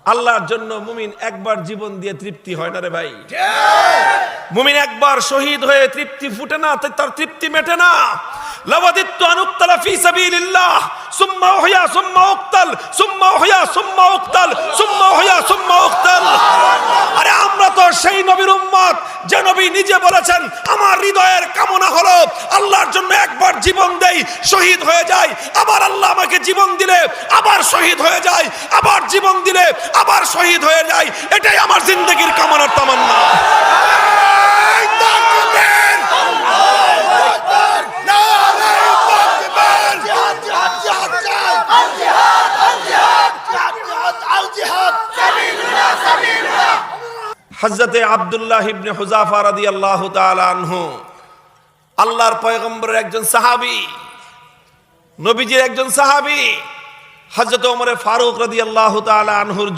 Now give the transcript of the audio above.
আল্লাহর জন্য মুমিন একবার জীবন দিয়ে তৃপ্তি হয় না রে ভাই। মুমিন একবার শহীদ হয়ে তৃপ্তি ফুটে না, তার তৃপ্তি মেটে না। লাওয়াদিতু আন উক্তালা ফি সাবিলিল্লাহ সুম্মা উহইয়া সুম্মা উক্তাল সুম্মা উহইয়া সুম্মা উক্তাল সুম্মা উহইয়া সুম্মা উক্তাল। আরে আমরা তো সেই নবীর উম্মত যে নবী নিজে বলেছেন আমার হৃদয়ের কামনা হলো আল্লাহর জন্য একবার জীবন দেই, শহীদ হয়ে যাই, আবার আল্লাহ আমাকে জীবন দিলে আবার শহীদ হয়ে যাই, আবার জীবন দিলে আবার শহীদ হয়ে যাই। এটাই আমার জিন্দেগির কামনার তামান্না। হযরতে আব্দুল্লাহ ইবনে হুযাফা রাদিয়াল্লাহু তাআলা আনহু আল্লাহর পয়গম্বরের একজন সাহাবী, নবীজির একজন সাহাবী। হযরত ওমর ফারুক রাদিয়াল্লাহু তাআলা আনহুর